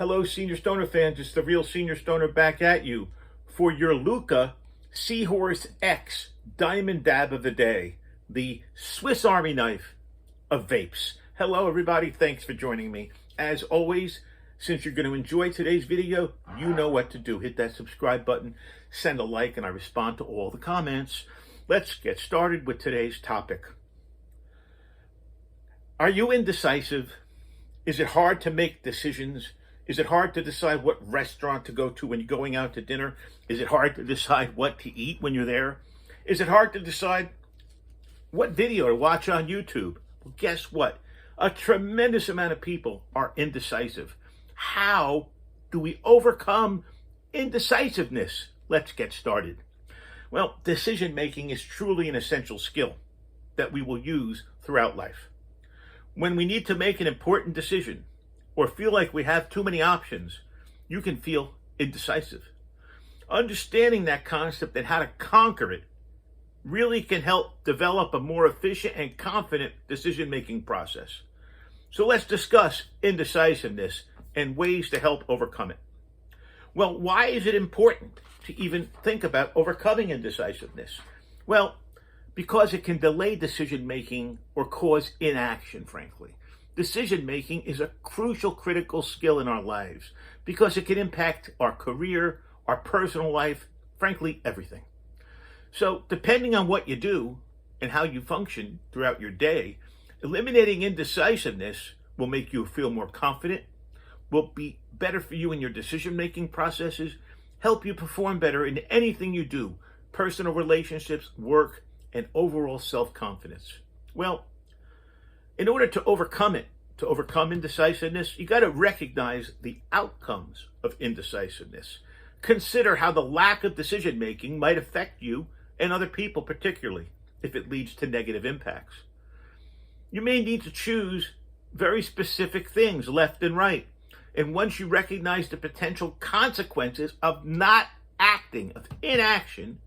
Hello, Senior Stoner fans. It's the real Senior Stoner back at you for your Lookah Seahorse X Diamond Dab of the Day, the Swiss Army knife of vapes. Hello, everybody. Thanks for joining me. As always, since you're going to enjoy today's video, you know what to do. Hit that subscribe button, send a like, and I respond to all the comments. Let's get started with today's topic. Are you indecisive? Is it hard to make decisions? Is it hard to decide what restaurant to go to when you're going out to dinner? Is it hard to decide what to eat when you're there? Is it hard to decide what video to watch on YouTube? Well, guess what? A tremendous amount of people are indecisive. How do we overcome indecisiveness? Let's get started. Well, decision making is truly an essential skill that we will use throughout life. When we need to make an important decision or feel like we have too many options, you can feel indecisive. Understanding that concept and how to conquer it really can help develop a more efficient and confident decision-making process. So let's discuss indecisiveness and ways to help overcome it. Well, why is it important to even think about overcoming indecisiveness? Well, because it can delay decision-making or cause inaction, frankly. Decision-making is a crucial, critical skill in our lives because it can impact our career, our personal life, frankly, everything. So depending on what you do and how you function throughout your day, eliminating indecisiveness will make you feel more confident, will be better for you in your decision-making processes, help you perform better in anything you do, personal relationships, work, and overall self-confidence. Well, in order to overcome indecisiveness, you got to recognize the outcomes of indecisiveness. Consider how the lack of decision-making might affect you and other people, particularly if it leads to negative impacts. You may need to choose very specific things left and right. And once you recognize the potential consequences of not acting, of inaction,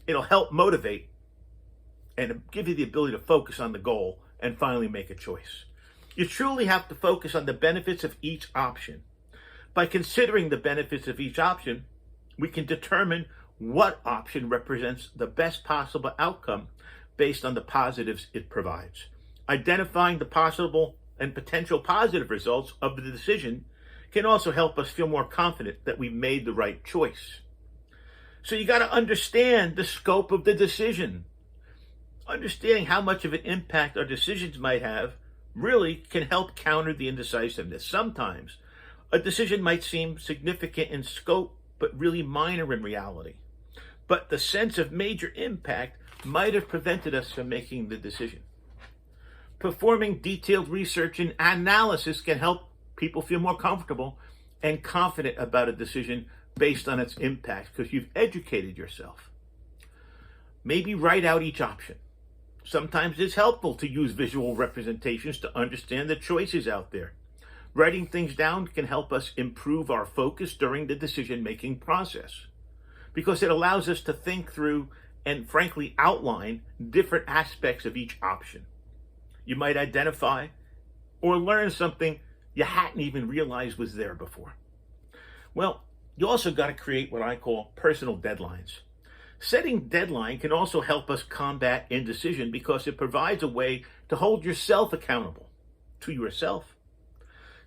it'll help motivate and give you the ability to focus on the goal and finally make a choice. You truly have to focus on the benefits of each option. By considering the benefits of each option, we can determine what option represents the best possible outcome based on the positives it provides. Identifying the possible and potential positive results of the decision can also help us feel more confident that we made the right choice. So you got to understand the scope of the decision. Understanding how much of an impact our decisions might have really can help counter the indecisiveness. Sometimes a decision might seem significant in scope, but really minor in reality. But the sense of major impact might have prevented us from making the decision. Performing detailed research and analysis can help people feel more comfortable and confident about a decision based on its impact because you've educated yourself. Maybe write out each option. Sometimes it's helpful to use visual representations to understand the choices out there. Writing things down can help us improve our focus during the decision-making process because it allows us to think through and frankly outline different aspects of each option. You might identify or learn something you hadn't even realized was there before. Well, you also got to create what I call personal deadlines. Setting deadline can also help us combat indecision because it provides a way to hold yourself accountable to yourself.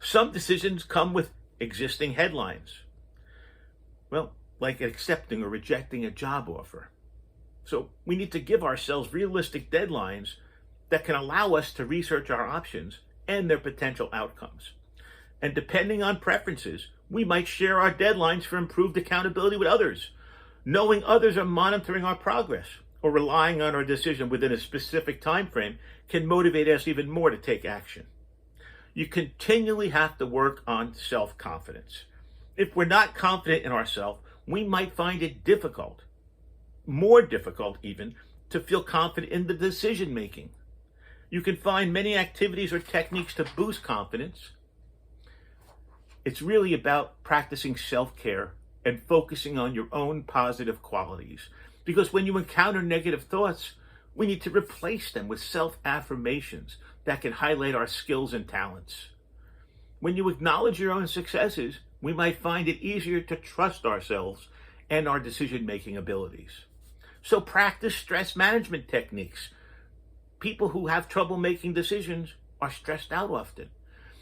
Some decisions come with existing headlines. Well, like accepting or rejecting a job offer. So we need to give ourselves realistic deadlines that can allow us to research our options and their potential outcomes. And depending on preferences, we might share our deadlines for improved accountability with others. Knowing others are monitoring our progress or relying on our decision within a specific time frame can motivate us even more to take action. You continually have to work on self-confidence. If we're not confident in ourselves, we might find it difficult, more difficult even, to feel confident in the decision-making. You can find many activities or techniques to boost confidence. It's really about practicing self-care and focusing on your own positive qualities. Because when you encounter negative thoughts, we need to replace them with self-affirmations that can highlight our skills and talents. When you acknowledge your own successes, we might find it easier to trust ourselves and our decision-making abilities. So practice stress management techniques. People who have trouble making decisions are stressed out often.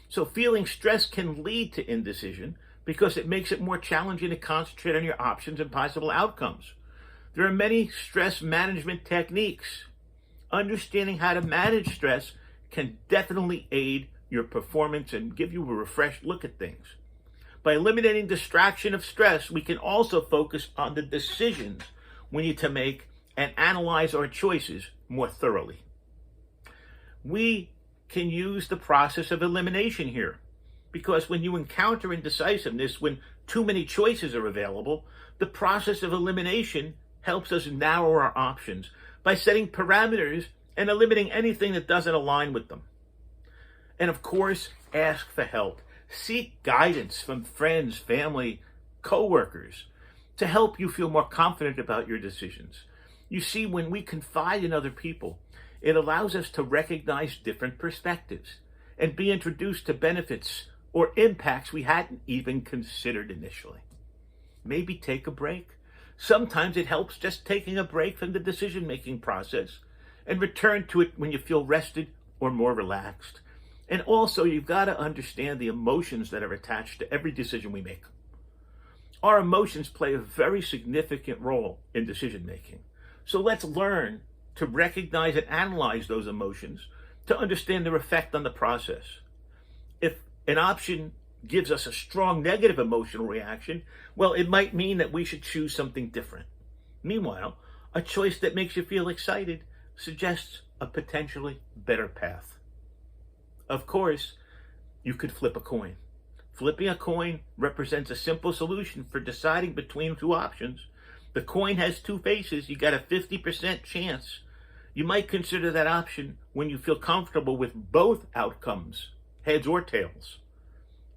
So feeling stress can lead to indecision because it makes it more challenging to concentrate on your options and possible outcomes. There are many stress management techniques. Understanding how to manage stress can definitely aid your performance and give you a refreshed look at things. By eliminating distraction of stress, we can also focus on the decisions we need to make and analyze our choices more thoroughly. We can use the process of elimination here, because when you encounter indecisiveness, when too many choices are available, the process of elimination helps us narrow our options by setting parameters and eliminating anything that doesn't align with them. And of course, ask for help. Seek guidance from friends, family, co-workers to help you feel more confident about your decisions. You see, when we confide in other people, it allows us to recognize different perspectives and be introduced to benefits or impacts we hadn't even considered initially. Maybe take a break. Sometimes it helps just taking a break from the decision-making process and return to it when you feel rested or more relaxed. And also, you've got to understand the emotions that are attached to every decision we make. Our emotions play a very significant role in decision-making. So let's learn to recognize and analyze those emotions to understand their effect on the process. If an option gives us a strong negative emotional reaction, well, it might mean that we should choose something different. Meanwhile, a choice that makes you feel excited suggests a potentially better path. Of course, you could flip a coin. Flipping a coin represents a simple solution for deciding between two options. The coin has two faces. You got a 50% chance. You might consider that option when you feel comfortable with both outcomes, heads or tails,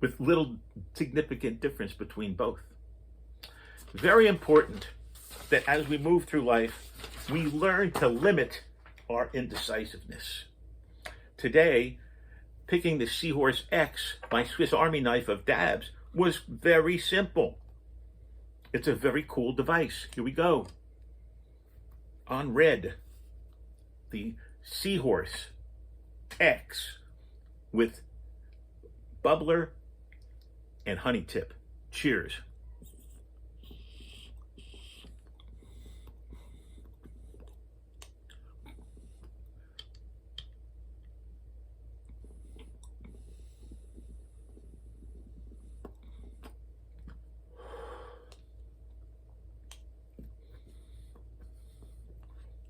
with little significant difference between both. Very important that as we move through life, we learn to limit our indecisiveness. Today, picking the Seahorse X, my Swiss Army knife of dabs, was very simple. It's a very cool device. Here we go. On red, the Seahorse X with bubbler and honey tip. Cheers.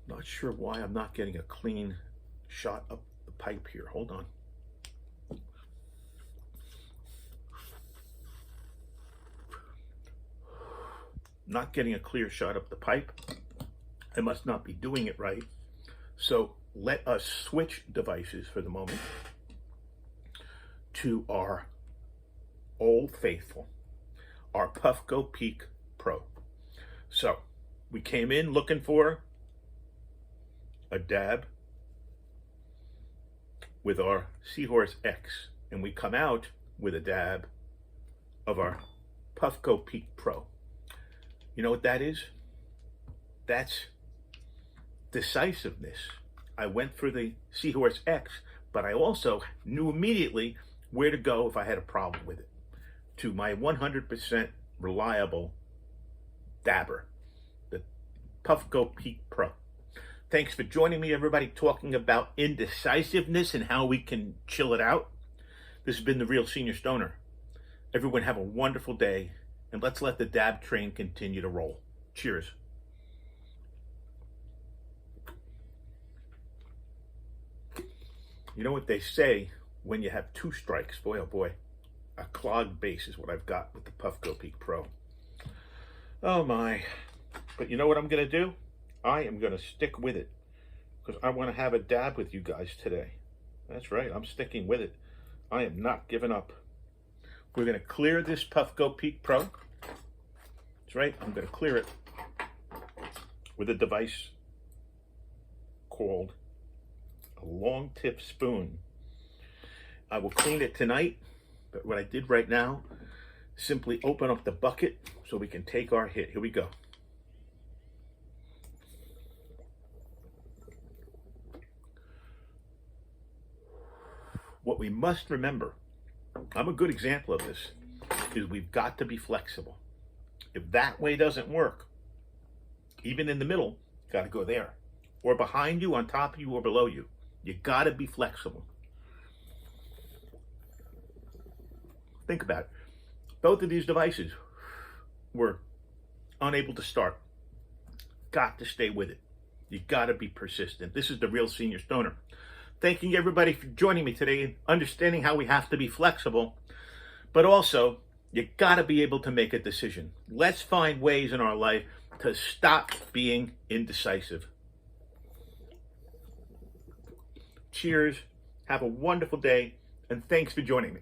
Not sure why I'm not getting a clean shot up the pipe here. Hold on. Not getting a clear shot up the pipe. I must not be doing it right. So let us switch devices for the moment to our Old Faithful, our Puffco Peak Pro. So we came in looking for a dab with our Seahorse X, and we come out with a dab of our Puffco Peak Pro. You know what that is? That's decisiveness. I went for the Seahorse X, but I also knew immediately where to go if I had a problem with it, to my 100% reliable dabber, the Puffco Peak Pro. Thanks for joining me, everybody, talking about indecisiveness and how we can chill it out. This has been The Real Senior Stoner. Everyone have a wonderful day, and let's let the dab train continue to roll. Cheers. You know what they say when you have two strikes? Boy, oh boy. A clogged base is what I've got with the Puffco Peak Pro. Oh my. But you know what I'm going to do? I am going to stick with it because I want to have a dab with you guys today. That's right, I'm sticking with it. I am not giving up. We're going to clear this Puffco Peak Pro. That's right, I'm going to clear it with a device called a long tip spoon. I will clean it tonight, but what I did right now, simply open up the bucket so we can take our hit. Here we go. What we must remember, I'm a good example of this, is we've got to be flexible. If that way doesn't work, even in the middle, you got to go there. Or behind you, on top of you, or below you. You got to be flexible. Think about it. Both of these devices were unable to start. Got to stay with it. You got to be persistent. This is the real senior stoner. Thanking everybody for joining me today, understanding how we have to be flexible, but also you got to be able to make a decision. Let's find ways in our life to stop being indecisive. Cheers. Have a wonderful day, and thanks for joining me.